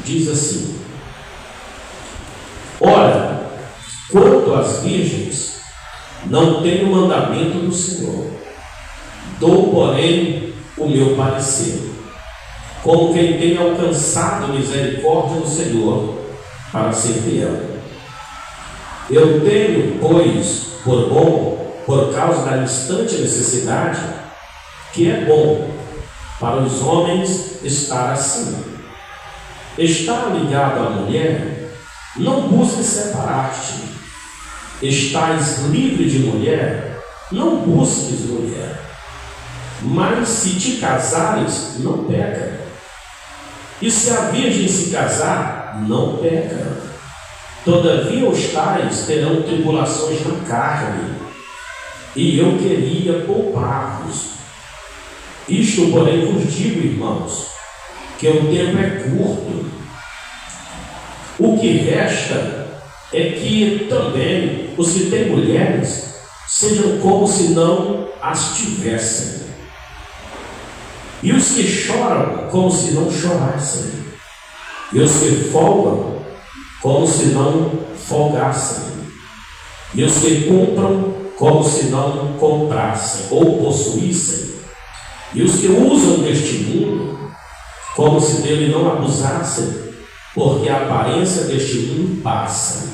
diz assim: ora, quanto às virgens, não tenho mandamento do Senhor, dou, porém, o meu parecer, como quem tem alcançado misericórdia do Senhor para ser fiel. Eu tenho, pois, por bom, por causa da instante necessidade, que é bom para os homens estar assim. Estar ligado à mulher, não busque separar-te. Estás livre de mulher, não busques mulher. Mas se te casares, não peca. E se a virgem se casar, não peca. Todavia os tais terão tribulações na carne, e eu queria poupar-vos. Isto, porém, vos digo, irmãos, que o tempo é curto. O que resta é que também os que têm mulheres sejam como se não as tivessem, e os que choram como se não chorassem, e os que folgam como se não folgassem, e os que compram como se não comprassem ou possuíssem, e os que usam deste mundo como se dele não abusassem, porque a aparência deste mundo passa.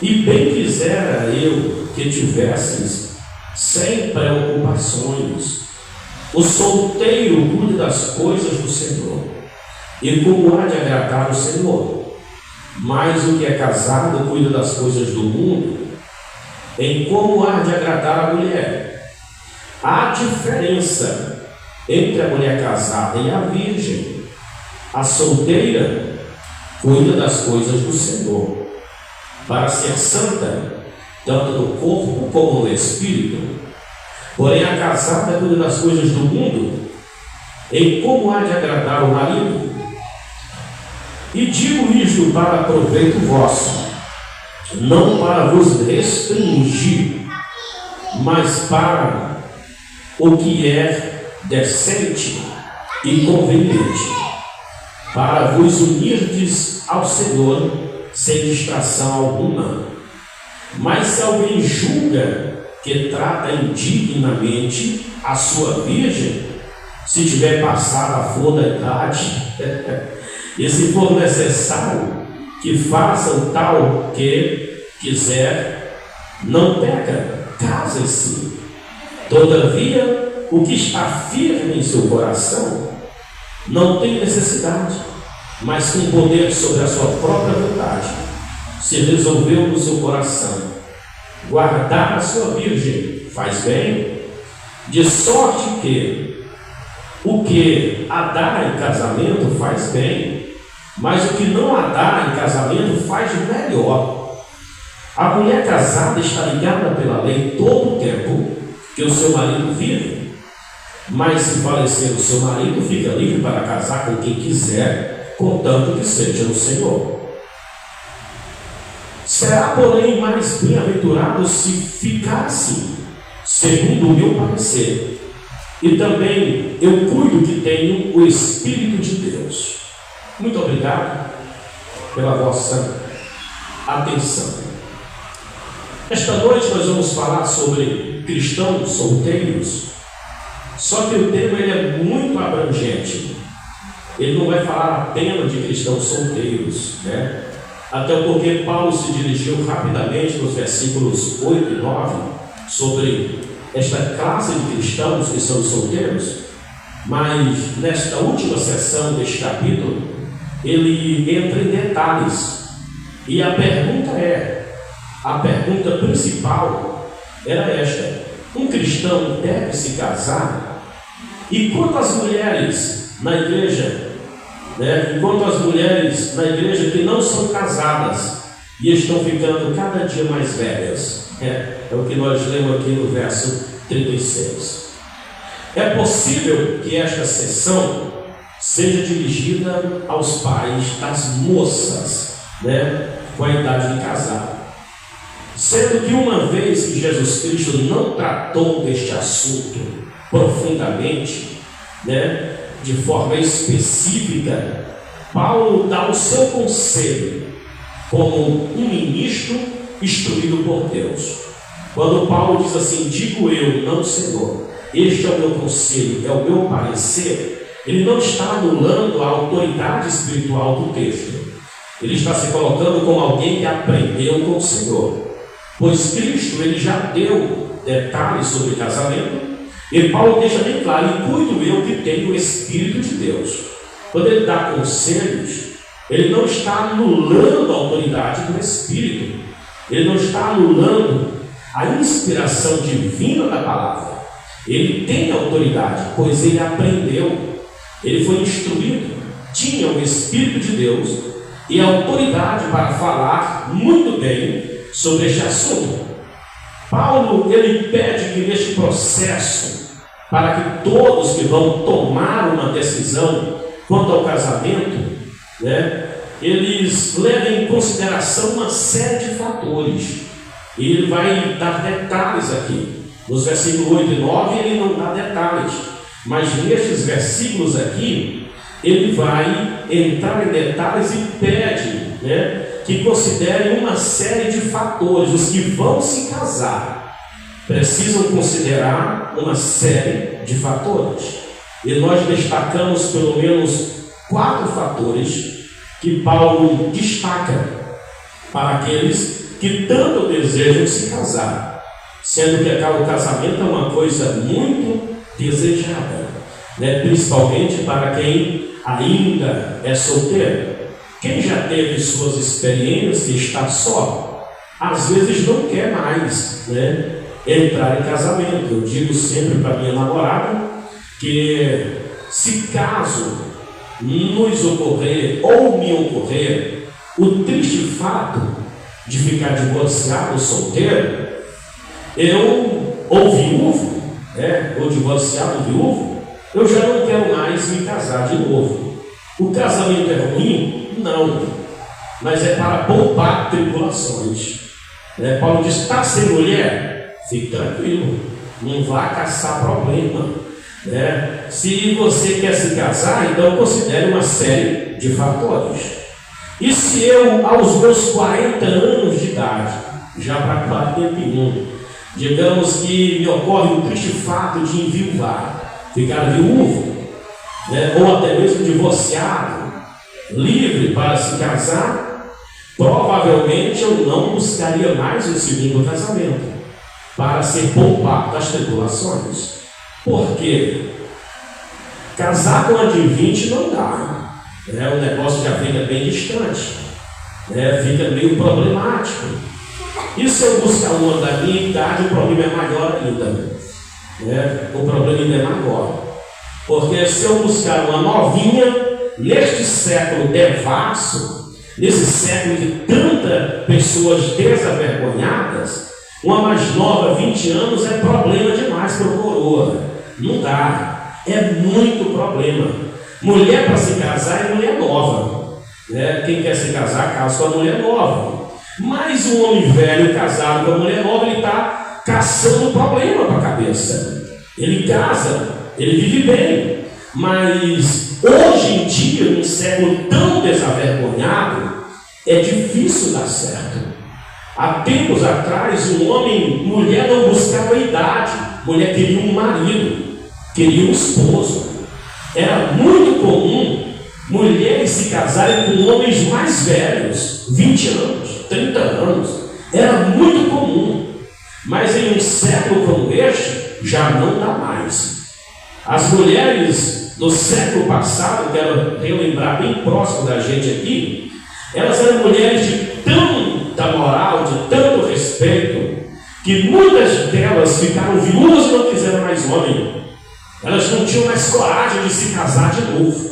E bem quisera eu que tivesseis sem preocupações. O solteiro cuida das coisas do Senhor, e como há de agradar o Senhor. Mas o que é casado cuida das coisas do mundo, em como há de agradar a mulher. Há diferença entre a mulher casada e a virgem. A solteira cuida das coisas do Senhor, para ser santa, tanto no corpo como no espírito. Porém, a casada cuida das coisas do mundo, em como há de agradar o marido. E digo isto para proveito vosso, não para vos restringir, mas para o que é decente e conveniente, para vos unirdes ao Senhor sem distração alguma. Mas se alguém julga que trata indignamente a sua virgem, se tiver passado a flor da idade, e se for necessário que faça o tal que quiser, não peca, case-se. Todavia, o que está firme em seu coração não tem necessidade, mas com poder sobre a sua própria vontade, se resolveu no seu coração guardar a sua virgem, faz bem, de sorte que o que a dá em casamento faz bem, mas o que não a dá em casamento faz melhor. A mulher casada está ligada pela lei todo o tempo que o seu marido vive, mas se falecer o seu marido, fica livre para casar com quem quiser, contanto que seja o Senhor. Será, porém, mais bem-aventurado se ficar assim, segundo o meu parecer. E também eu cuido que tenho o Espírito de Deus. Muito obrigado pela vossa atenção. Esta noite nós vamos falar sobre cristãos solteiros, só que o tema ele é muito abrangente. Ele não vai falar apenas de cristãos solteiros, né? Até porque Paulo se dirigiu rapidamente nos versículos 8 e 9 sobre esta classe de cristãos que são solteiros, mas nesta última sessão deste capítulo ele entra em detalhes, e a pergunta principal era esta: um cristão deve se casar? E quanto às mulheres na igreja, enquanto as mulheres na igreja que não são casadas e estão ficando cada dia mais velhas, é o que nós lemos aqui no verso 36. É possível que esta sessão seja dirigida aos pais das moças, com a idade de casar, sendo que uma vez que Jesus Cristo não tratou deste assunto profundamente, de forma específica, Paulo dá o seu conselho como um ministro instruído por Deus. Quando Paulo diz assim: digo eu, não Senhor, este é o meu conselho, é o meu parecer, ele não está anulando a autoridade espiritual do texto. Ele está se colocando como alguém que aprendeu com o Senhor, pois Cristo ele já deu detalhes sobre casamento, e Paulo deixa bem claro: e cuido eu que tenho o Espírito de Deus. Quando ele dá conselhos, ele não está anulando a autoridade do Espírito, ele não está anulando a inspiração divina da palavra. Ele tem autoridade, pois ele aprendeu, ele foi instruído, tinha o Espírito de Deus e a autoridade para falar muito bem sobre este assunto. Paulo ele pede que neste processo, para que todos que vão tomar uma decisão quanto ao casamento, eles levem em consideração uma série de fatores. E ele vai dar detalhes aqui. Nos versículos 8 e 9 ele não dá detalhes, mas nestes versículos aqui ele vai entrar em detalhes e pede que considerem uma série de fatores. Os que vão se casar precisam considerar uma série de fatores. E nós destacamos pelo menos 4 fatores que Paulo destaca para aqueles que tanto desejam se casar, sendo que o casamento é uma coisa muito desejada, principalmente para quem ainda é solteiro. Quem já teve suas experiências e está só, às vezes não quer mais entrar em casamento. Eu digo sempre para minha namorada que, se caso nos ocorrer ou me ocorrer o triste fato de ficar divorciado ou solteiro, ou viúvo, ou divorciado ou viúvo, eu já não quero mais me casar de novo. O casamento é ruim? Não, mas é para poupar tribulações. Paulo diz: está sem mulher? Fique tranquilo, não vá caçar problema. Se você quer se casar, então considere uma série de fatores. E se eu, aos meus 40 anos de idade, já para 41, digamos que me ocorre o triste fato de enviuvar, ficar viúvo, ou até mesmo divorciado, livre para se casar, provavelmente eu não buscaria mais um segundo casamento, para ser poupado das tribulações. Por quê? Casar com a de 20 não dá, o negócio já fica bem distante, fica meio problemático. E se eu buscar uma da minha idade, o problema é maior ainda, o problema ainda é maior, porque se eu buscar uma novinha, neste século devasso, nesse século de tantas pessoas desavergonhadas, uma mais nova, 20 anos, é problema demais para o coroa. Não dá, é muito problema. Mulher para se casar é mulher nova, quem quer se casar, casa com a mulher nova. Mas um homem velho casado com a mulher nova, ele está caçando problema para a cabeça. Ele casa, ele vive bem, mas hoje em dia, num século tão desavergonhado, é difícil dar certo. Há tempos atrás, mulher não buscava a idade, mulher queria um marido, queria um esposo. Era muito comum mulheres se casarem com homens mais velhos, 20 anos, 30 anos, era muito comum. Mas em um século como este, já não dá mais. As mulheres do século passado, quero relembrar bem próximo da gente aqui, elas eram mulheres de tanta moral, de tanto respeito, que muitas delas ficaram viúvas e não quiseram mais homem. Elas não tinham mais coragem de se casar de novo.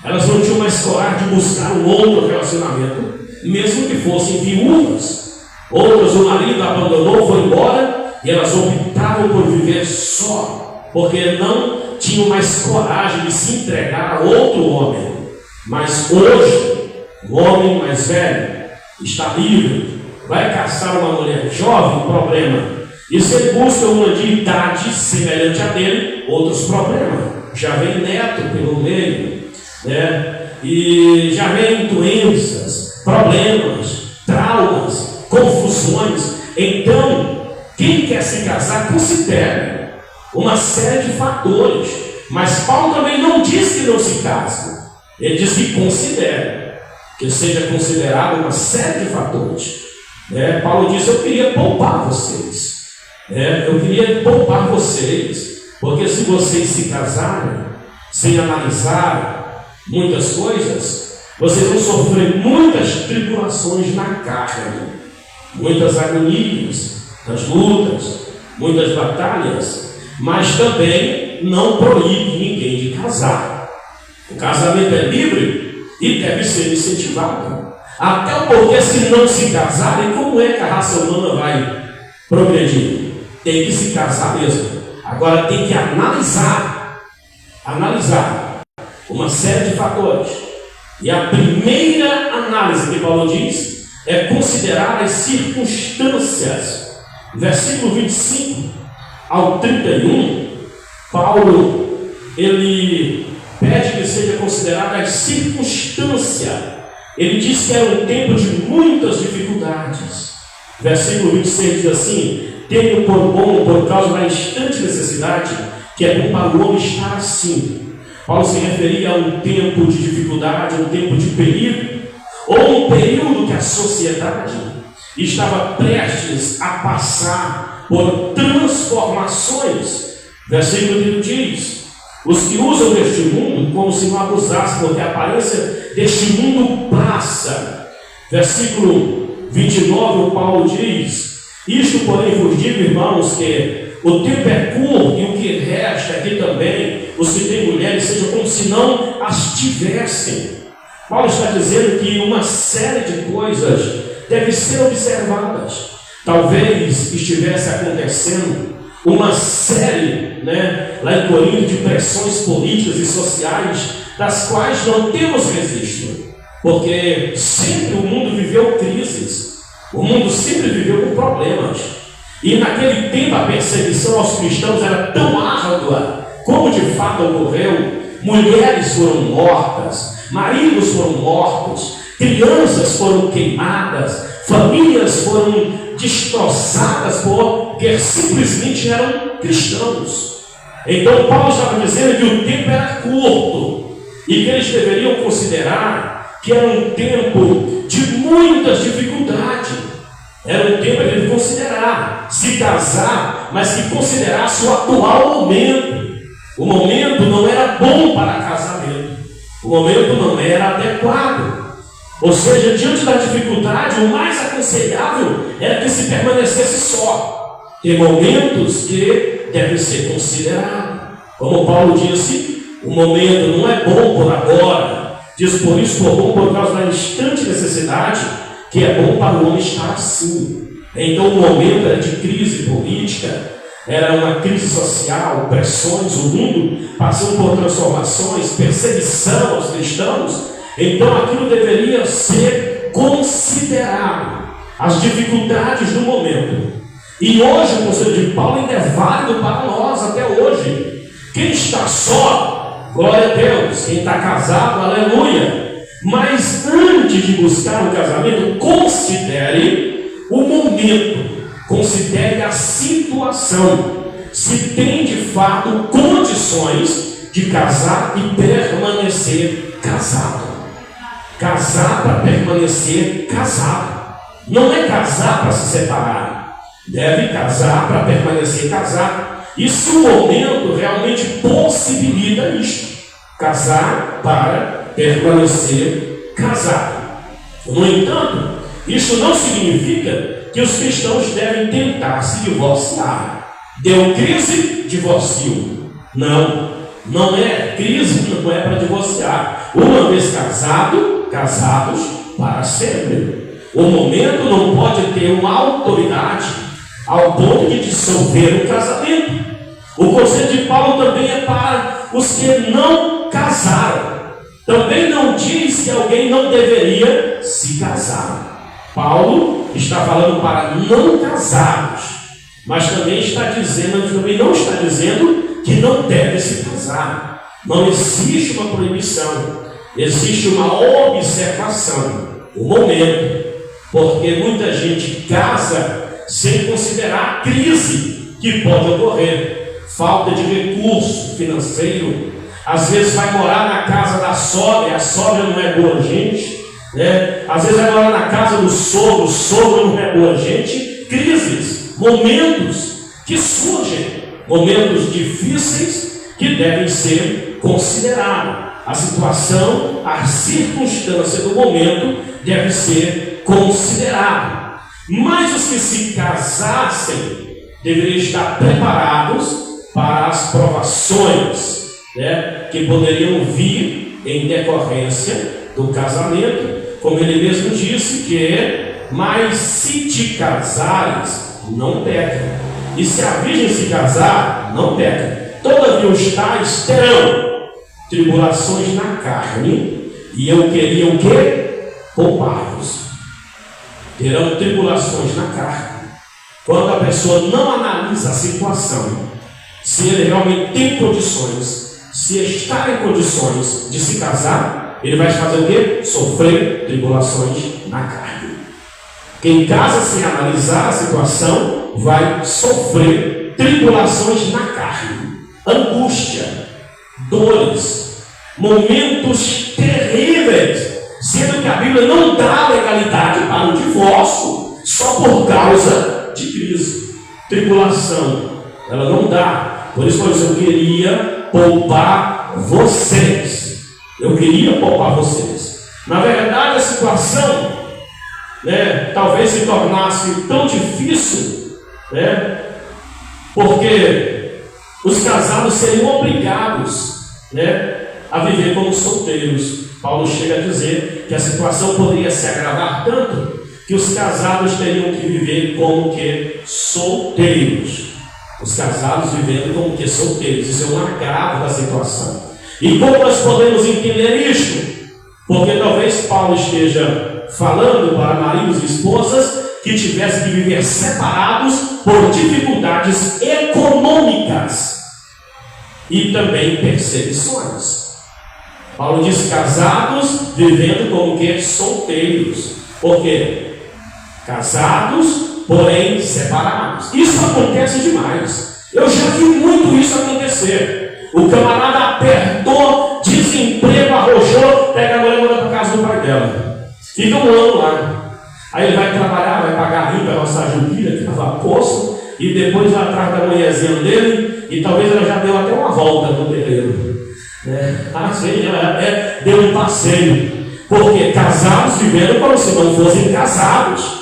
Elas não tinham mais coragem de buscar um outro relacionamento, mesmo que fossem viúvas. Outras o marido abandonou, foi embora, e elas optavam por viver só, porque não tinham mais coragem de se entregar a outro homem. Mas hoje, o homem mais velho está livre, vai caçar uma mulher jovem, problema. E se ele busca uma de idade semelhante a dele, outros problemas. Já vem neto pelo meio, e já vem doenças, problemas, traumas, confusões. Então, quem quer se casar, considere uma série de fatores. Mas Paulo também não diz que não se case. Ele diz que considere, que seja considerado uma série de fatores. Paulo diz: eu queria poupar vocês. Eu queria poupar vocês, porque se vocês se casarem sem analisar muitas coisas, vocês vão sofrer muitas tribulações na carne, muitas agonias, muitas lutas, muitas batalhas, mas também não proíbe ninguém de casar. O casamento é livre e deve ser incentivado. Até porque, se não se casarem, como é que a raça humana vai progredir? Tem que se casar mesmo. Agora tem que analisar uma série de fatores. E a primeira análise que Paulo diz é considerar as circunstâncias. Versículo 25 ao 31, Paulo, ele pede que seja considerada as circunstâncias. Ele diz que era um tempo de muitas dificuldades. Versículo 26 diz assim: tenho por bom, por causa da instante necessidade, que é bom para o homem estar assim. Paulo se referia a um tempo de dificuldade, um tempo de perigo, ou um período que a sociedade estava prestes a passar por transformações. Versículo 30 diz: os que usam deste mundo como se não abusassem, porque a aparência deste mundo passa. Versículo 29, o Paulo diz: isto, porém, vos digo, irmãos, que o tempo é curto e o que resta aqui também, os que têm mulheres, sejam como se não as tivessem. Paulo está dizendo que uma série de coisas devem ser observadas. Talvez estivesse acontecendo uma série, lá em Corinto, de pressões políticas e sociais, das quais não temos registro, porque sempre o mundo viveu crises, o mundo sempre viveu com problemas, e naquele tempo a perseguição aos cristãos era tão árdua, como de fato ocorreu. Mulheres foram mortas, maridos foram mortos, crianças foram queimadas, famílias foram destroçadas porque simplesmente eram cristãos. Então Paulo estava dizendo que o tempo era curto e que eles deveriam considerar que era um tempo de muitas dificuldades. Era um tempo de considerar se casar, mas que considerasse o atual momento. O momento não era bom para casamento, o momento não era adequado. Ou seja, diante da dificuldade, o mais aconselhável era que se permanecesse só. Tem momentos que devem ser considerados. Como Paulo disse, o momento não é bom por agora. Diz: por isso for bom por causa da instante necessidade, que é bom para o homem estar assim. Então o momento era de crise política, era uma crise social, pressões, o mundo passando por transformações, perseguição aos cristãos. Então aquilo deveria ser considerado, as dificuldades do momento. E hoje o conselho de Paulo ainda é válido para nós até hoje. Quem está só, glória a Deus. Quem está casado, aleluia. Mas antes de buscar o casamento, considere o momento, considere a situação, se tem de fato condições de casar e permanecer casado. Casar para permanecer casado. Não é casar para se separar. Deve casar para permanecer casado. E se o momento realmente possibilita isto, casar para permanecer casado. No entanto, isso não significa que os cristãos devem tentar se divorciar. Deu crise, divorcio. Não é crise, não é para divorciar. Uma vez casado, casados para sempre. O momento não pode ter uma autoridade ao ponto de dissolver o casamento. O conselho de Paulo também é para os que não casaram. Também não diz que alguém não deveria se casar. Paulo está falando para não casados, mas também não está dizendo que não deve se casar. Não existe uma proibição. existe uma observação, um momento, porque muita gente casa sem considerar a crise que pode ocorrer, falta de recurso financeiro, às vezes vai morar na casa da sogra, e a sogra não é boa gente, né? Às vezes vai morar na casa do sogro, o sogro não é boa gente. Crises, momentos que surgem, momentos difíceis que devem ser considerados. A situação, a circunstância do momento deve ser considerada. Mas os que se casassem deveriam estar preparados para as provações, né, que poderiam vir em decorrência do casamento, como ele mesmo disse que, mas se te casares, não peca, e se a virgem se casar, não peca. Todavia os tais terão tribulações na carne, e eu queria o quê? Poupar-vos. Terão tribulações na carne. Quando a pessoa não analisa a situação, se ele realmente tem condições, se está em condições de se casar, ele vai fazer o quê? Sofrer tribulações na carne. Quem casa sem analisar a situação vai sofrer tribulações na carne, angústia, dores, momentos terríveis, sendo que a Bíblia não dá legalidade para o divórcio só por causa de crise, tribulação, ela não dá. Por isso eu queria poupar vocês. Eu queria poupar vocês. Na verdade, a situação, né, talvez se tornasse tão difícil, né, porque os casados seriam obrigados, né, a viver como solteiros. Paulo chega a dizer que a situação poderia se agravar tanto que os casados teriam que viver como que solteiros. Os casados vivendo como que solteiros. Isso é um agravo da situação. E como nós podemos entender isto? Porque talvez Paulo esteja falando para maridos e esposas que tivessem que viver separados por dificuldades econômicas e também perseguições. Paulo diz casados vivendo como que solteiros. Por quê? Casados, porém separados. Isso acontece demais. Eu já vi muito isso acontecer. O camarada apertou, desemprego, arrojou, pega a mulher e manda para casa do pai dela. Fica um ano lá. Aí ele vai trabalhar, vai pagar rio, vai roçar juquilha, que estava poço, e depois vai atrás da mulherzinha dele, e talvez ela já deu até uma volta no terreiro. Às vezes ela deu um passeio. Porque casados vivendo como se não fossem casados.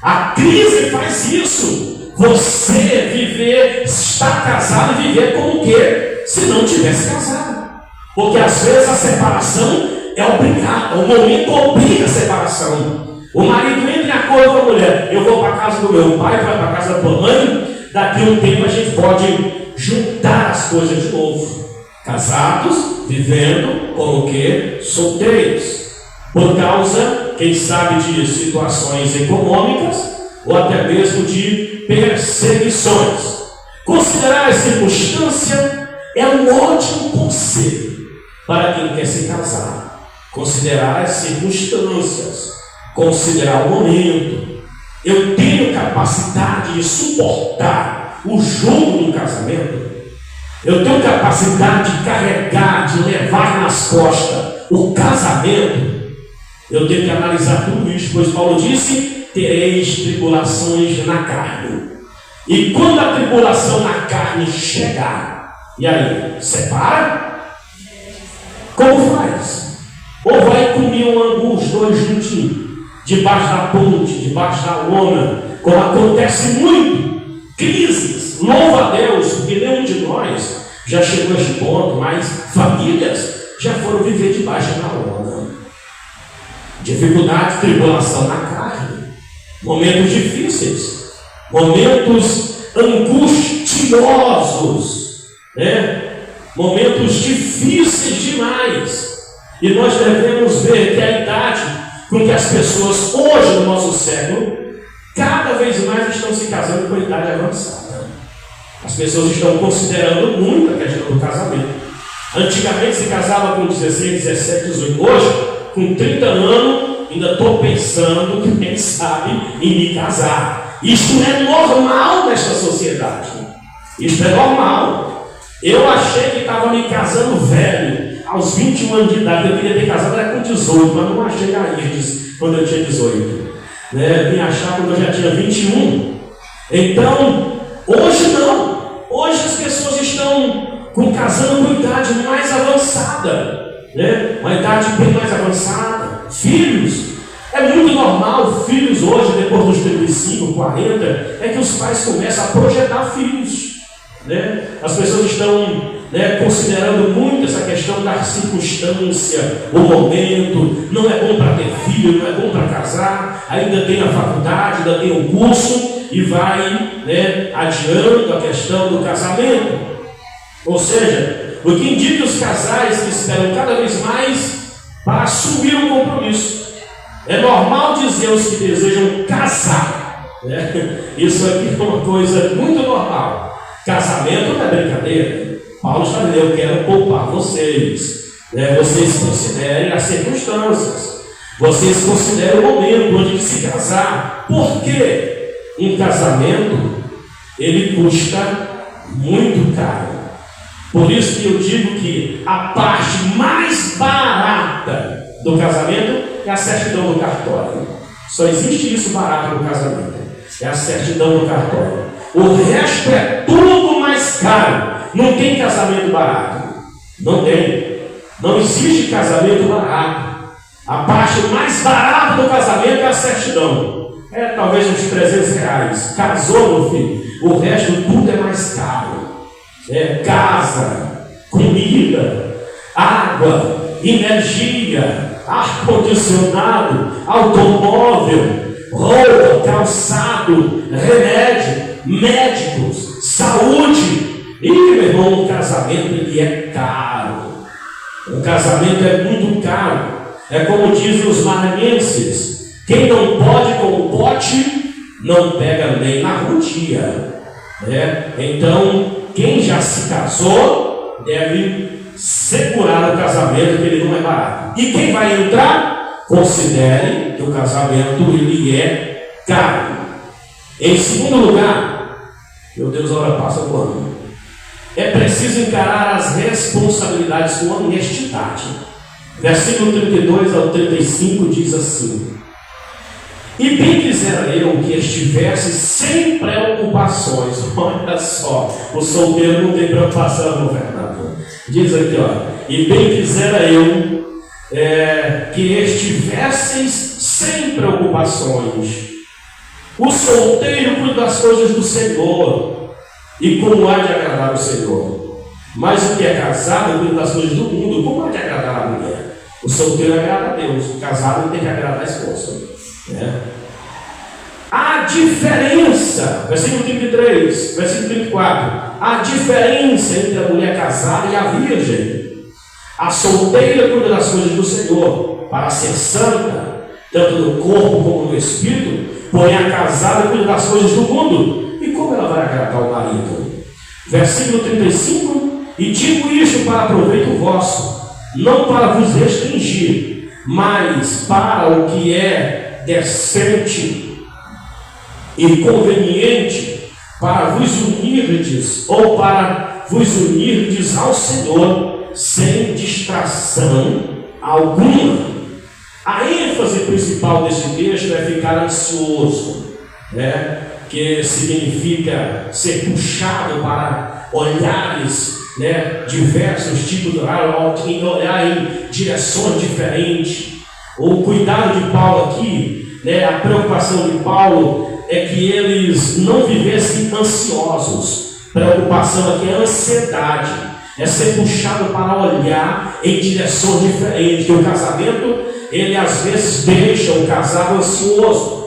A crise faz isso. Você viver, estar casado e viver como que se não tivesse casado. Porque às vezes a separação é obrigada. O momento obriga a separação. O marido entra em acordo com a mulher. Eu vou para a casa do meu pai, vai para a casa da tua mãe. Daqui a um tempo a gente pode juntar as coisas de novo. Casados vivendo como que solteiros. Por causa, quem sabe, de situações econômicas ou até mesmo de perseguições. Considerar a circunstância é um ótimo conselho para quem quer se casar. Considerar as circunstâncias, considerar o momento. Eu tenho capacidade de suportar o jugo do casamento. Eu tenho capacidade de carregar, de levar nas costas o casamento. Eu tenho que analisar tudo isso, pois Paulo disse: tereis tribulações na carne. E quando a tribulação na carne chegar, e aí, separa? Como faz? Ou vai comer um angu, os dois juntinhos, debaixo da ponte, debaixo da lona, como acontece muito, crises, louva a Deus, porque nenhum de nós já chegou a esse ponto, mas famílias já foram viver debaixo da lona. Dificuldade, tribulação na carne, momentos difíceis, momentos angustiosos, né? Momentos difíceis demais. E nós devemos ver que a idade com que as pessoas hoje no nosso século cada vez mais estão se casando com a idade avançada. As pessoas estão considerando muito a questão do casamento. Antigamente se casava com 16, 17, 18. Hoje, com 30 anos, ainda estou pensando que quem sabe em me casar. Isto é normal nesta sociedade. Isto é normal. Eu achei que estava me casando velho, aos 21 anos de idade. Eu queria ter casado era com 18, mas não achei aí quando eu tinha 18. Vim achar quando eu já tinha 21. Então, hoje não. Hoje as pessoas estão casando com idade mais avançada, uma idade bem mais avançada. Filhos, é muito normal, filhos hoje, depois dos 35, 40, é que os pais começam a projetar filhos. As pessoas estão considerando muito essa questão da circunstância, o momento. Não é bom para ter filho, não é bom para casar, ainda tem a faculdade, ainda tem o curso, e vai adiando a questão do casamento. Ou seja, o que indica os casais que esperam cada vez mais para assumir um compromisso. É normal dizer os que desejam casar. Isso aqui é uma coisa muito normal. Casamento não é brincadeira. Paulo está dizendo: eu quero poupar vocês. Vocês considerem as circunstâncias. Vocês considerem o momento onde se casar. Por quê? Um casamento, ele custa muito caro. Por isso que eu digo que a parte mais barata do casamento é a certidão do cartório. Só existe isso barato no casamento. É a certidão do cartório. O resto é tudo mais caro. Não tem casamento barato. Não tem. Não existe casamento barato. A parte mais barata do casamento é a certidão. É talvez uns R$300. Casou, meu filho. O resto tudo é mais caro. Casa, comida, água, energia, ar-condicionado, automóvel, roupa, calçado, remédio, médicos, saúde. E, meu irmão, um casamento ele é caro. O casamento é muito caro. É como dizem os maranhenses: quem não pode com o pote, não pega nem na rodia. Então, quem já se casou deve segurar o casamento, que ele não é barato. E quem vai entrar, considere que o casamento ele é caro. Em segundo lugar, meu Deus, a hora passa voando. É preciso encarar as responsabilidades com honestidade. Versículo 32 ao 35 diz assim: e bem quisera eu que estivesse sem preocupações. Olha só, o solteiro não tem preocupação, governador. Diz aqui, e bem quisera eu que estivesseis sem preocupações. O solteiro cuida das coisas do Senhor, e como há de agradar o Senhor. Mas o que é casado cuida das coisas do mundo, como há de agradar a mulher. O solteiro agrada a Deus, o casado tem que agradar a esposa. A diferença, versículo 33, versículo 34, a diferença entre a mulher casada e a virgem. A solteira cuida das coisas do Senhor, para ser santa, tanto no corpo como no espírito, porém a casada cuida das coisas do mundo. E como ela vai agradar o marido? Versículo 35, e digo isto para proveito vosso, não para vos restringir, mas para o que é decente e conveniente, para vos unirdes, ou para vos unirdes ao Senhor, sem distração alguma. A ênfase principal desse texto é ficar ansioso, que significa ser puxado para olhares, diversos tipos de olhar em direções diferentes. O cuidado de Paulo aqui, a preocupação de Paulo é que eles não vivessem ansiosos. Preocupação aqui é ansiedade, é ser puxado para olhar em direções diferentes. Que o casamento, ele às vezes deixa o casado ansioso.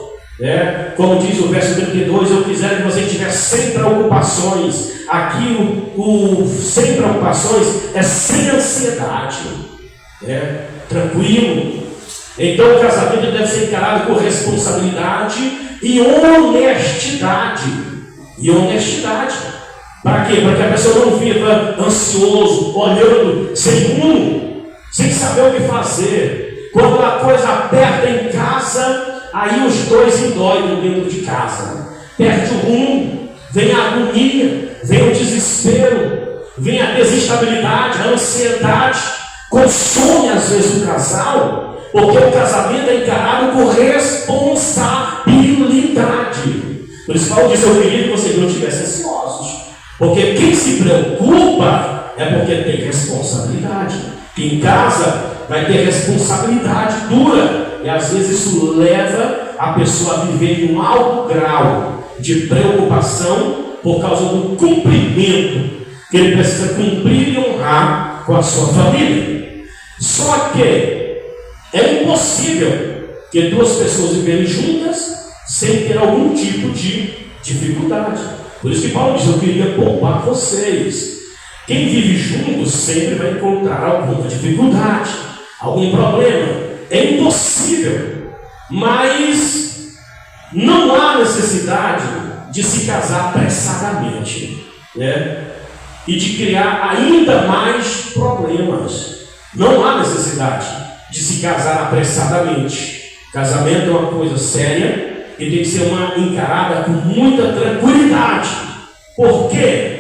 Como diz o verso 32, eu quisera que você tivesse sem preocupações. Aqui o sem preocupações é sem ansiedade, tranquilo. Então o casamento deve ser encarado com responsabilidade e honestidade. Para quê? Para que a pessoa não viva ansioso, olhando, sem rumo, sem saber o que fazer. Quando a coisa aperta em casa, aí os dois endoidam dentro de casa. Perde o rumo, vem a agonia, vem o desespero, vem a desestabilidade, a ansiedade, consome às vezes o casal, porque o casamento é encarado com responsabilidade. Por isso Paulo disse: eu queria que vocês não estivessem ansiosos, porque quem se preocupa é porque tem responsabilidade. Em casa vai ter responsabilidade dura, e às vezes isso leva a pessoa a viver em um alto grau de preocupação por causa do cumprimento que ele precisa cumprir e honrar com a sua família. Só que é impossível que duas pessoas viverem juntas sem ter algum tipo de dificuldade. Por isso que Paulo diz: eu queria poupar vocês. Quem vive junto sempre vai encontrar alguma dificuldade, algum problema. É impossível, mas não há necessidade de se casar apressadamente, né? E de criar ainda mais problemas. Não há necessidade de se casar apressadamente. Casamento é uma coisa séria e tem que ser encarada com muita tranquilidade. Por quê?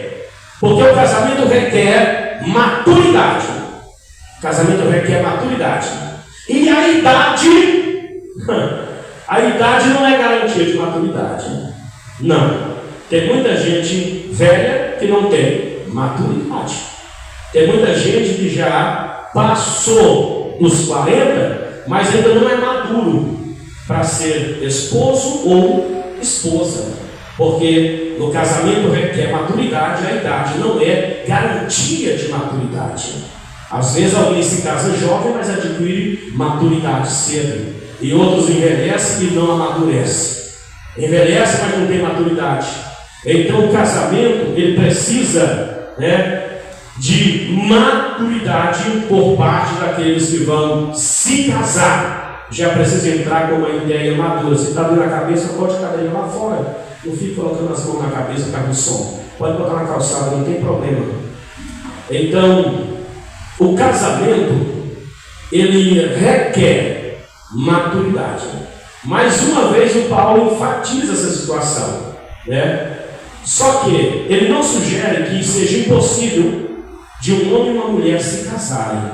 Porque o casamento requer maturidade. O casamento requer maturidade. E a idade não é garantia de maturidade. Não. Tem muita gente velha que não tem maturidade. Tem muita gente que já passou dos 40, mas ainda não é maduro para ser esposo ou esposa. Porque no casamento requer maturidade, a idade não é garantia de maturidade. Às vezes alguém se casa jovem, mas adquire maturidade cedo. E outros envelhecem e não amadurecem. Envelhece, mas não tem maturidade. Então o casamento, ele precisa, de maturidade por parte daqueles que vão se casar. Já precisa entrar com uma ideia madura. Se está dando na cabeça, pode cadeirar lá fora. Não fique colocando as mãos na cabeça por causa do som. Pode botar na calçada, não tem problema. Então, o casamento, ele requer maturidade. Mais uma vez o Paulo enfatiza essa situação, Só que ele não sugere que seja impossível de um homem e uma mulher se casarem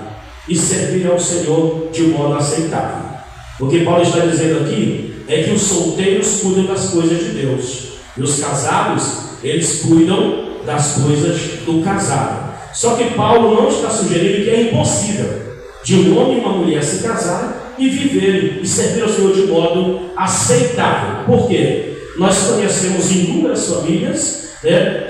e servir ao Senhor de um modo aceitável. O que Paulo está dizendo aqui é que os solteiros cuidam das coisas de Deus e os casados, eles cuidam das coisas do casado. Só que Paulo não está sugerindo que é impossível de um homem e uma mulher se casarem e viverem e servir ao Senhor de modo aceitável. Por quê? Nós conhecemos inúmeras famílias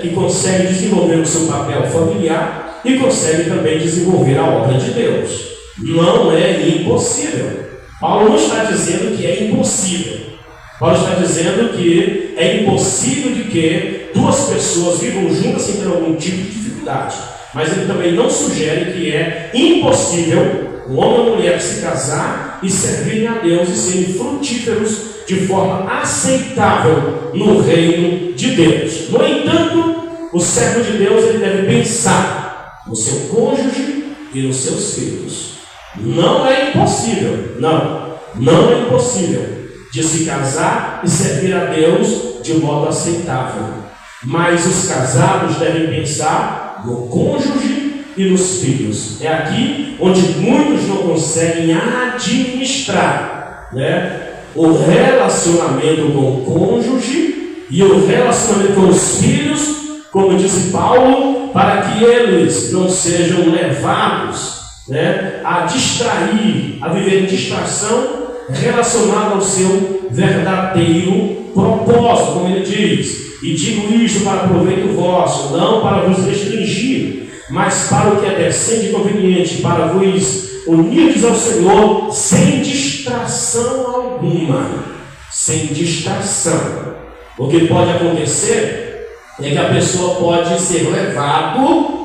que conseguem desenvolver o seu papel familiar e conseguem também desenvolver a obra de Deus. Não é impossível. Paulo não está dizendo que é impossível. Paulo está dizendo que é impossível de que duas pessoas vivam juntas sem ter algum tipo de dificuldade. Mas ele também não sugere que é impossível um homem e uma mulher se casar e servirem a Deus e serem frutíferos de forma aceitável no reino de Deus. No entanto, o servo de Deus, ele deve pensar no seu cônjuge e nos seus filhos. Não é impossível, não é impossível de se casar e servir a Deus de modo aceitável. Mas os casados devem pensar no cônjuge e nos filhos. É aqui onde muitos não conseguem administrar, o relacionamento com o cônjuge e o relacionamento com os filhos, como disse Paulo, para que eles não sejam levados a distrair, a viver em distração relacionada ao seu verdadeiro propósito, como ele diz. E digo isto para proveito vosso, não para vos restringir, mas para o que é decente e conveniente, para vos unirdes ao Senhor sem distração alguma. Sem distração. O que pode acontecer é que a pessoa pode ser levado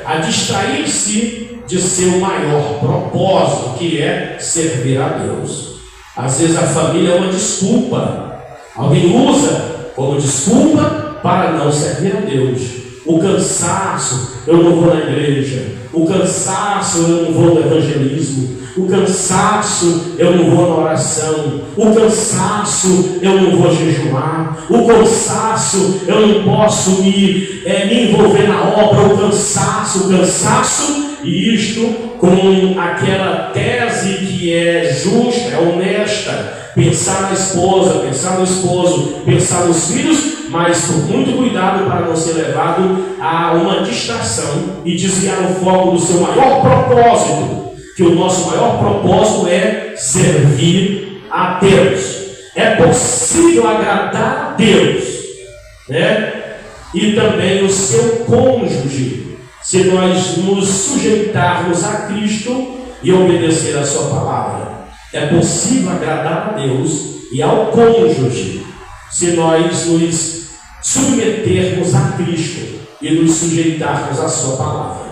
a distrair-se de seu maior propósito, que é servir a Deus. Às vezes a família é uma desculpa. Alguém usa como desculpa para não servir a Deus. o cansaço, eu não vou na igreja, o cansaço, eu não vou no evangelismo, o cansaço, eu não vou na oração, o cansaço, eu não vou jejuar, o cansaço, eu não posso me envolver na obra, o cansaço, e isto com aquela tese que é justa, é honesta, pensar na esposa, pensar no esposo, pensar nos filhos, mas com muito cuidado para não ser levado a uma distração e desviar o foco do seu maior propósito, que o nosso maior propósito é servir a Deus. É possível agradar a Deus, né? E também o seu cônjuge, se nós nos sujeitarmos a Cristo e obedecer a sua palavra. É possível agradar a Deus e ao cônjuge, se nós nos submetermos a Cristo e nos sujeitarmos à sua palavra.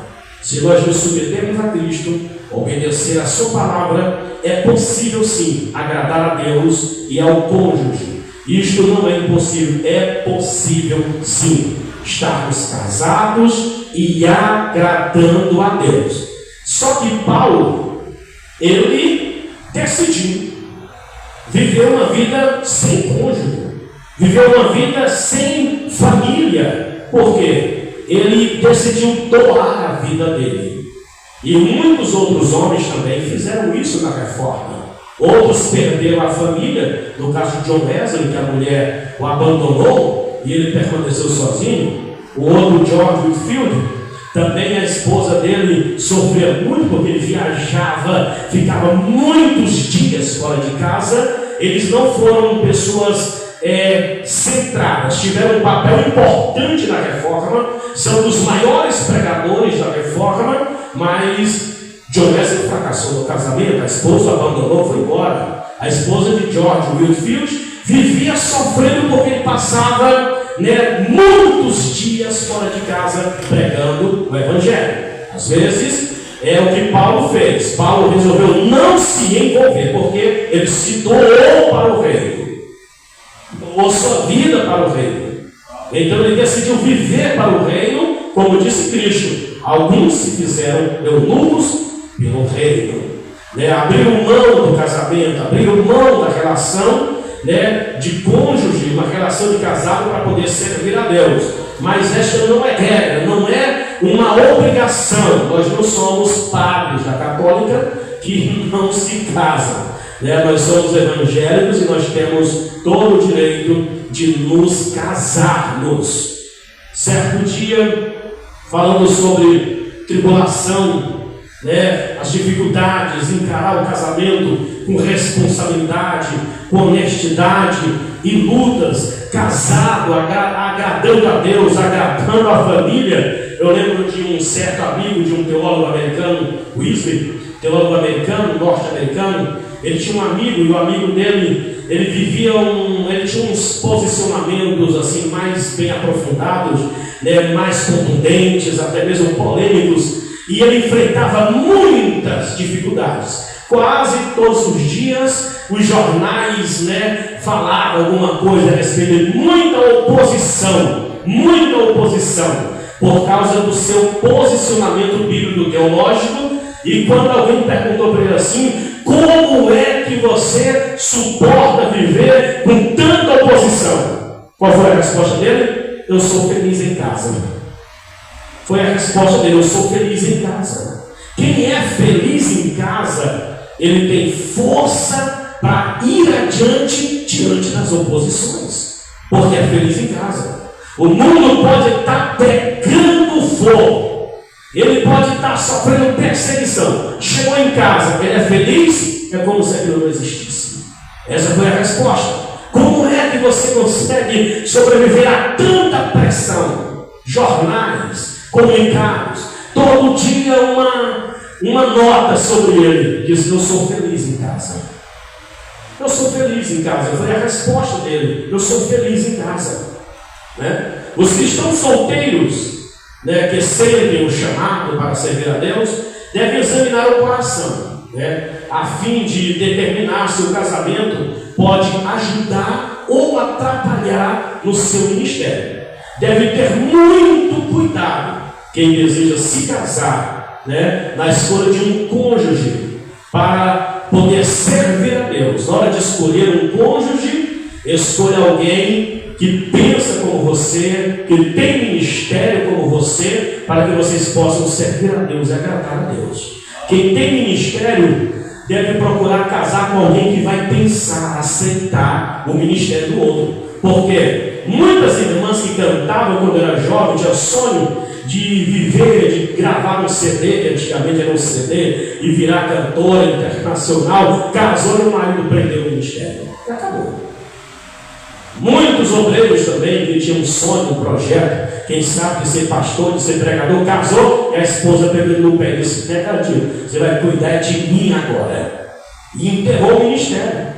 Se nós nos submetermos a Cristo, obedecer a sua palavra, é possível sim agradar a Deus e ao cônjuge. Isto não é impossível, é possível sim estarmos casados e agradando a Deus. Só que Paulo, ele decidiu viver uma vida sem cônjuge, viver uma vida sem família. Por quê? Ele decidiu doar a vida dele. E muitos outros homens também fizeram isso na reforma. Outros perderam a família, no caso de John Wesley, que a mulher o abandonou e ele permaneceu sozinho. O outro, George Whitefield, também a esposa dele sofria muito porque ele viajava, ficava muitos dias fora de casa. Eles não foram pessoas centradas, tiveram um papel importante na reforma, são dos maiores pregadores da reforma, mas John Wesley fracassou no casamento, a esposa abandonou, foi embora. A esposa de George Whitefield vivia sofrendo porque ele passava muitos dias fora de casa pregando o evangelho. Às vezes é o que Paulo fez. Paulo resolveu não se envolver porque ele se doou para o reino, doou sua vida para o reino. Então ele decidiu viver para o reino, como disse Cristo. Alguns se fizeram eunucos pelo reino, abriram mão do casamento, abriram mão da relação de cônjuge, uma relação de casado para poder servir a Deus. Mas esta não é regra, não é uma obrigação. Nós não somos padres da católica que não se casam, nós somos evangélicos e nós temos todo o direito de nos casarmos. Certo dia, falando sobre tribulação, as dificuldades, encarar o casamento com responsabilidade, com honestidade e lutas, casado, agradando a Deus, agradando a família. Eu lembro de um certo amigo de um teólogo americano, Wesley, teólogo americano, norte-americano. Ele tinha um amigo e o amigo dele, ele tinha uns posicionamentos assim mais bem aprofundados, mais contundentes, até mesmo polêmicos. E ele enfrentava muitas dificuldades. Quase todos os dias os jornais falavam alguma coisa a respeito de muita oposição, por causa do seu posicionamento bíblico teológico. E quando alguém perguntou para ele assim: como é que você suporta viver com tanta oposição? Qual foi a resposta dele? Eu sou feliz em casa. Foi a resposta dele: eu sou feliz em casa. Quem é feliz em casa, ele tem força para ir adiante diante das oposições, porque é feliz em casa. O mundo pode estar pegando fogo, ele pode estar sofrendo perseguição. Chegou em casa, ele é feliz, é como se aquilo não existisse. Essa foi a resposta. Como é que você consegue sobreviver a tanta pressão? Jornais, comunicados, todo dia uma nota sobre ele, diz: eu sou feliz em casa. Eu sou feliz em casa. Foi a resposta dele: eu sou feliz em casa. Os cristãos solteiros, que sentem o chamado para servir a Deus, devem examinar o coração, a fim de determinar se o casamento pode ajudar ou atrapalhar no seu ministério. deve ter muito cuidado quem deseja se casar, né, na escolha de um cônjuge para poder servir a Deus. Na hora de escolher um cônjuge, escolha alguém que pensa como você, que tem ministério como você, para que vocês possam servir a Deus e agradar a Deus. Quem tem ministério deve procurar casar com alguém que vai pensar, aceitar o ministério do outro. Porque muitas irmãs que cantavam quando era jovem, tinham sonho de viver, de gravar um CD, que antigamente era um CD, e virar cantora internacional, casou e o marido prendeu o ministério. E acabou. Muitos obreiros também que tinham um sonho, um projeto, quem sabe de ser pastor, de ser pregador, casou e a esposa pegou no pé e disse: negadinho, você vai cuidar de mim agora. E enterrou o ministério.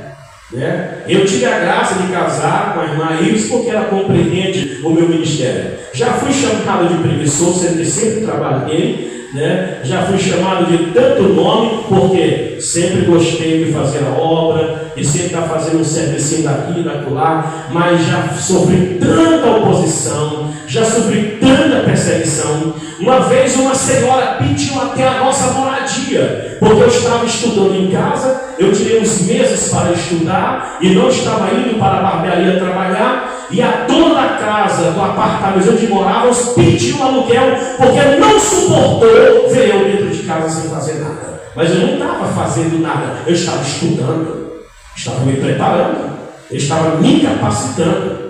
Né? Eu tive a graça de casar com a irmã Iris porque ela compreende o meu ministério. Já fui chamado de preguiçoso, sempre trabalhei, né? Já fui chamado de tanto nome porque sempre gostei de fazer a obra e sempre estar fazendo um serviço daqui e daquela, mas já sofri tanta oposição, já sofri tanta perseguição. Uma vez uma senhora pediu até a nossa moradia, porque eu estava estudando em casa, eu tirei uns meses para estudar e não estava indo para a barbearia trabalhar, e a dona da casa, do apartamento onde morávamos, pediu aluguel, porque não suportou ver eu dentro de casa sem fazer nada. Mas eu não estava fazendo nada, eu estava estudando, estava me preparando, eu estava me capacitando.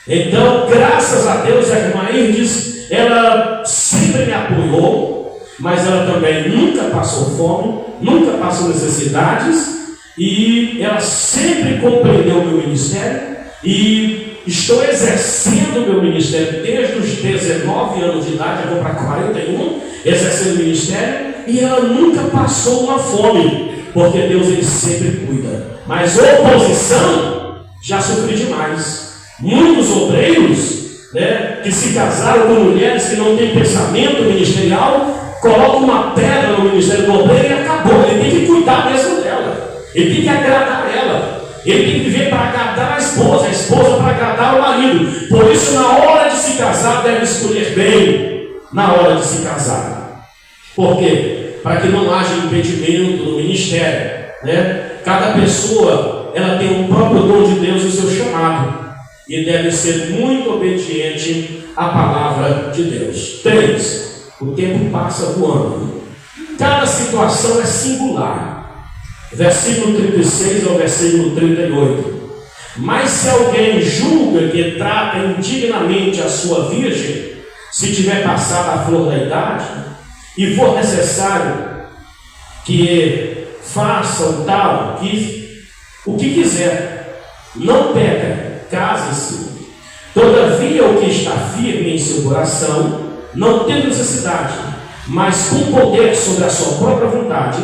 Então, graças a Deus, a irmã Irdes, ela sempre me apoiou, mas ela também nunca passou fome, nunca passou necessidades, e ela sempre compreendeu o meu ministério, e estou exercendo o meu ministério desde os 19 anos de idade, eu vou para 41, exercendo o ministério, e ela nunca passou uma fome, porque Deus ele sempre cuida. Mas oposição, já sofri demais. Muitos obreiros, né, que se casaram com mulheres que não têm pensamento ministerial, colocam uma pedra no ministério do obreiro e acabou. Ele tem que cuidar mesmo dela, ele tem que agradar ela, ele tem que viver para agradar a esposa para agradar o marido. Por isso, na hora de se casar, deve escolher bem na hora de se casar. Por quê? Para que não haja impedimento no ministério, né? Cada pessoa ela tem o próprio dom de Deus e o seu chamado, e deve ser muito obediente à palavra de Deus. 3. O tempo passa voando. Cada situação é singular. Versículo 36 ao versículo 38. Mas se alguém julga que trata indignamente a sua virgem, se tiver passado a flor da idade, e for necessário que faça o tal, o que quiser, não peca, case-se. Todavia, o que está firme em seu coração, não tem necessidade, mas com poder sobre a sua própria vontade,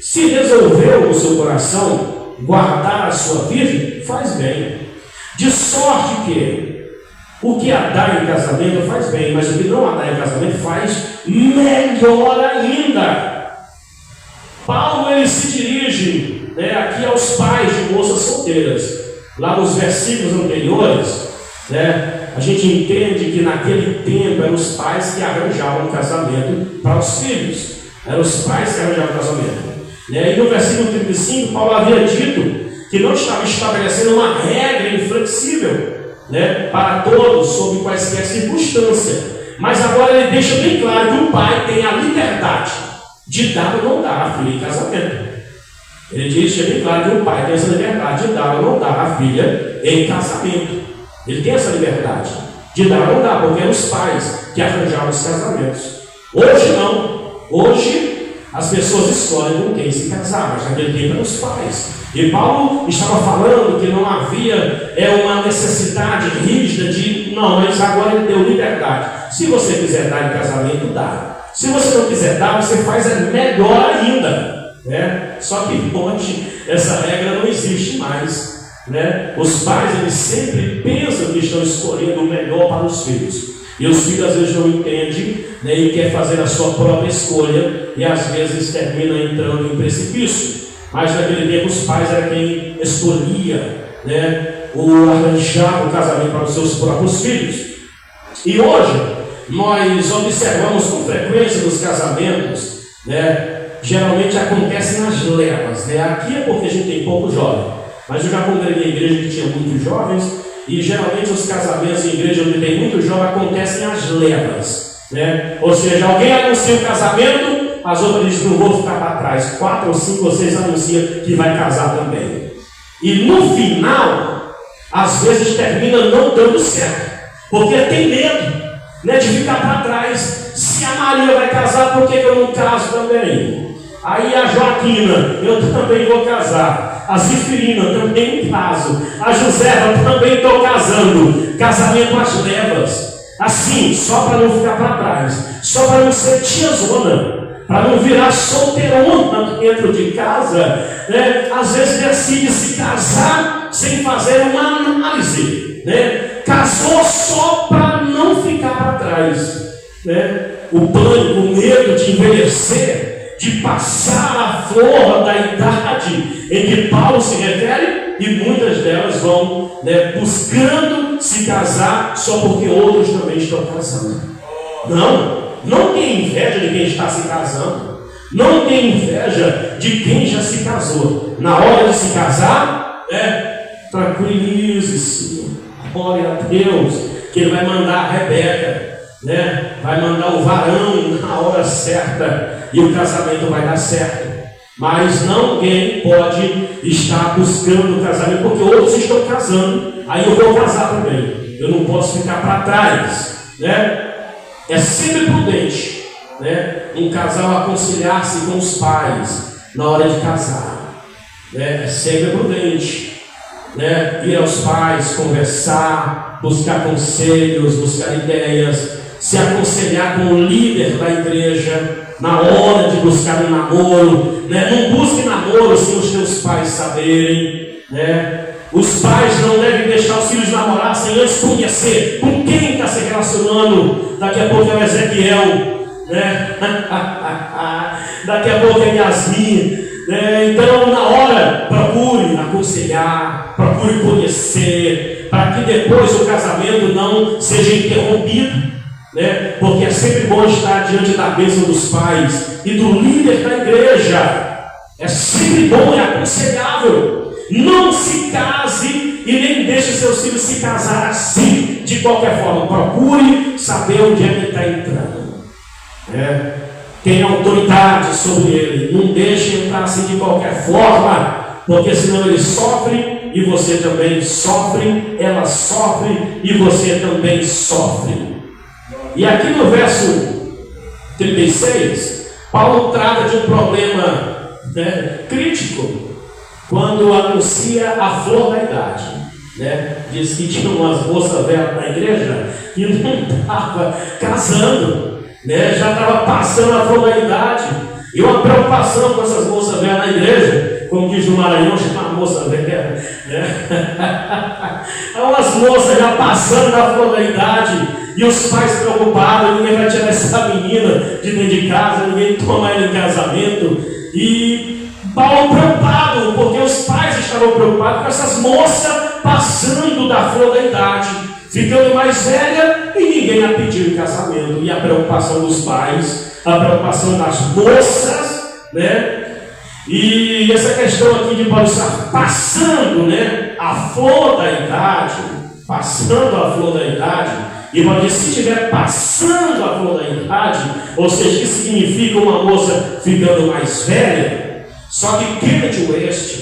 se resolveu no seu coração guardar a sua virgem, faz bem. De sorte que o que a dá em casamento faz bem, mas o que não a dá em casamento faz melhor ainda. Paulo ele se dirige, né, aqui aos pais de moças solteiras. Lá nos versículos anteriores, né, a gente entende que naquele tempo eram os pais que arranjavam um casamento para os filhos. Eram os pais que arranjavam o casamento. E no versículo 35, Paulo havia dito que não estava estabelecendo uma regra inflexível, né, para todos, sob quaisquer circunstâncias. Mas agora ele deixa bem claro que o pai tem a liberdade de dar ou não dar a filha em casamento. Ele deixa bem claro que o pai tem essa liberdade de dar ou não dar a filha em casamento. Ele tem essa liberdade de dar ou não dar, porque eram os pais que arranjavam os casamentos. Hoje não. Hoje as pessoas escolhem com quem se casar, mas naquele tempo eram os pais. E Paulo estava falando que não havia uma necessidade rígida de, não, mas agora ele deu liberdade. Se você quiser dar em casamento, dá. Se você não quiser dar, você faz melhor ainda, né? Só que hoje essa regra não existe mais, né? Os pais eles sempre pensam que estão escolhendo o melhor para os filhos. E os filhos às vezes não entendem, né, e quer fazer a sua própria escolha e às vezes termina entrando em precipício. Mas naquele tempo os pais eram quem escolhia, né, ou arranjava o casamento para os seus próprios filhos. E hoje, nós observamos com frequência nos casamentos, né? Geralmente acontece nas levas, né? Aqui é porque a gente tem pouco jovem, mas eu já congreguei em igreja que tinha muitos jovens, e geralmente os casamentos em igreja onde tem muito jovem acontecem as levas, né? Ou seja, alguém anuncia o casamento, as outras dizem, não vou ficar para trás. 4 ou 5 vocês anunciam que vai casar também. E no final, às vezes termina não dando certo, porque tem medo, né, de ficar para trás. Se a Maria vai casar, por que eu não caso também? Aí a Joaquina, eu também vou casar. A Zifirina, também caso. A Josefa, também estou casando. Casamento às levas. Assim, só para não ficar para trás. Só para não ser tiazona. Para não virar solteirona dentro de casa, né? Às vezes decide se casar sem fazer uma análise, né? Casou só para não ficar para trás, né? O pânico, o medo de envelhecer, de passar a flor da idade em que Paulo se refere, e muitas delas vão, né, buscando se casar só porque outros também estão casando. Não tem inveja de quem está se casando. Não tem inveja de quem já se casou. Na hora de se casar, tranquilize-se. Glória a Deus, que Ele vai mandar a Rebeca, né? Vai mandar o varão na hora certa e o casamento vai dar certo. Mas ninguém pode estar buscando o casamento porque outros estão casando. Aí eu vou casar também. Eu não posso ficar para trás, né? É sempre prudente, né, um casal aconselhar-se com os pais na hora de casar, né? É sempre prudente, né, ir aos pais, conversar, buscar conselhos, buscar ideias, se aconselhar com o líder da igreja na hora de buscar um namoro, né? Não busque namoro sem os teus pais saberem, né? Os pais não devem deixar os filhos namorar sem antes conhecer com quem está se relacionando. Daqui a pouco é o Ezequiel, né? Daqui a pouco é Yasmin, né? Então, na hora, procure aconselhar, procure conhecer, para que depois o casamento não seja interrompido, né? Porque é sempre bom estar diante da bênção dos pais e do líder da igreja. É sempre bom, é aconselhável. Não se case e nem deixe seus filhos se casar assim, de qualquer forma. Procure saber onde é que está entrando, né? Tem autoridade sobre ele. Não deixe entrar assim de qualquer forma, porque senão ele sofre e você também sofre, ela sofre e você também sofre. E aqui no verso 36, Paulo trata de um problema, né, crítico, quando anuncia a flor da idade, né? Diz que tinha umas moças velhas na igreja que não estava casando, né? Já estava passando a flor da idade. E uma preocupação com essas moças velhas na igreja, como diz o Maranhão, chama moça velha, né? Umas moças já passando da flor da idade, e os pais preocupados, ninguém vai tirar essa menina de dentro de casa, ninguém toma ela em casamento. E Paulo preocupado, porque os pais estavam preocupados com essas moças passando da flor da idade, ficando mais velha e ninguém a pediu em casamento. E a preocupação dos pais, a preocupação das moças, né? E essa questão aqui de Paulo estar passando, né, a flor da idade, passando a flor da idade, e Paulo diz, se estiver passando a flor da idade, ou seja, que significa uma moça ficando mais velha. Só que Kenneth West,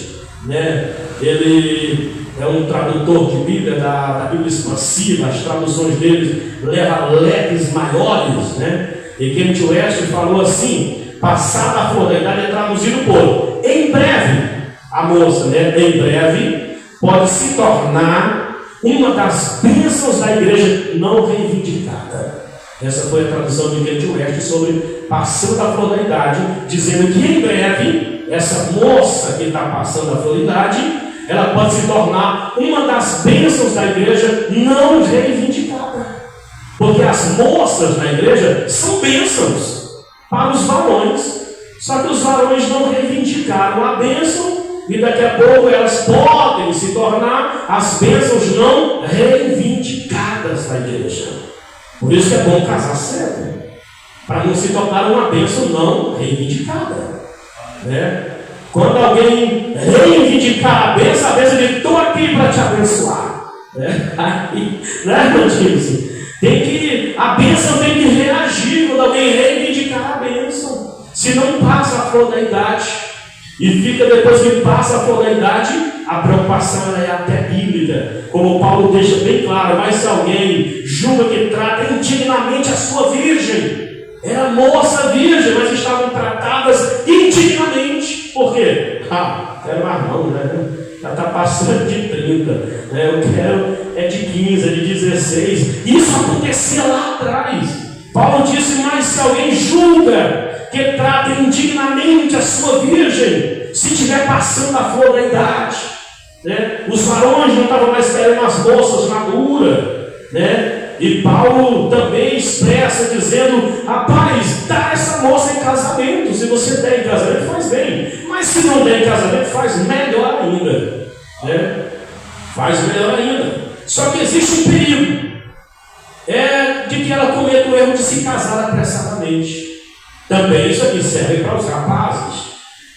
né, ele é um tradutor de Bíblia, da Bíblia expansiva, as traduções dele levam leques maiores, né? E Kenneth West falou assim, passada a flor da idade é traduzido por, em breve, a moça, né, em breve, pode se tornar uma das bênçãos da igreja não reivindicada. Essa foi a tradução de Kenneth West sobre passando a flor da idade, dizendo que em breve essa moça que está passando a flor da idade, ela pode se tornar uma das bênçãos da igreja não reivindicada. Porque as moças na igreja são bênçãos para os varões. Só que os varões não reivindicaram a bênção e daqui a pouco elas podem se tornar as bênçãos não reivindicadas da igreja. Por isso que é bom casar cedo, para não se tornar uma bênção não reivindicada, né? Quando alguém reivindicar a bênção diz: estou aqui para te abençoar, né? Aí, né, meu Deus? A bênção tem que reagir quando alguém reivindicar a bênção. Se não passa a flor da idade, e fica depois que passa a flor da idade, a preocupação é até bíblica, como Paulo deixa bem claro. Mas se alguém julga que trata indignamente a sua virgem, era moça virgem, mas estavam tratadas indignamente. Por quê? Quero mais não, né? Já está passando de 30, né? Eu quero é de 15, é de 16. Isso acontecia lá atrás. Paulo disse: mas se alguém julga que trata indignamente a sua virgem, se estiver passando a flor da idade, né? Os varões não estavam mais querendo as moças maduras, né? E Paulo também expressa dizendo: rapaz, dá essa moça em casamento. Se você der em casamento, faz bem, mas se não der em casamento, faz melhor ainda, né? Faz melhor ainda. Só que existe um perigo, de que ela cometa o erro de se casar apressadamente. Também isso aqui serve para os rapazes,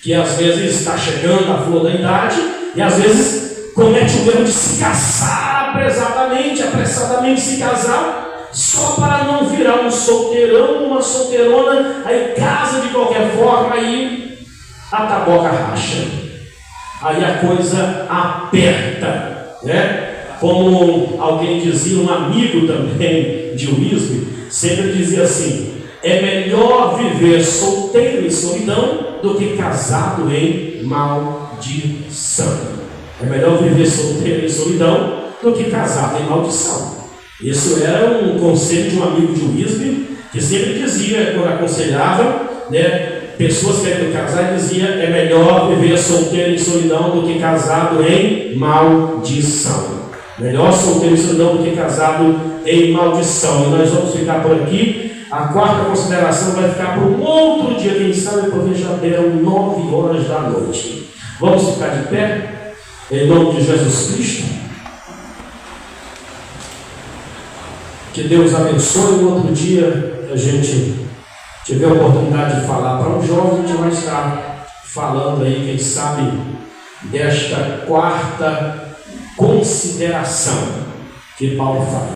que às vezes está chegando à flor da idade e às vezes comete o erro de se casar apressadamente se casar, só para não virar um solteirão, uma solteirona. Aí casa de qualquer forma, aí a taboca racha, aí a coisa aperta, né? Como alguém dizia, um amigo também de Wisby, sempre dizia assim: é melhor viver solteiro em solidão do que casado em maldição. É melhor viver solteiro em solidão do que casado em maldição. Isso era um conselho de um amigo de Wisby, que sempre dizia, quando aconselhava, né, pessoas querendo casar, dizia: é melhor viver solteiro em solidão do que casado em maldição. Melhor solteiro em solidão do que casado em maldição. E nós vamos ficar por aqui. A quarta consideração vai ficar para um outro dia, quem sabe, porque já deram 9 horas da noite. Vamos ficar de pé, em nome de Jesus Cristo. Que Deus abençoe. No outro dia, a gente tiver a oportunidade de falar para um jovem, a gente vai estar falando aí, quem sabe, desta quarta consideração que Paulo faz.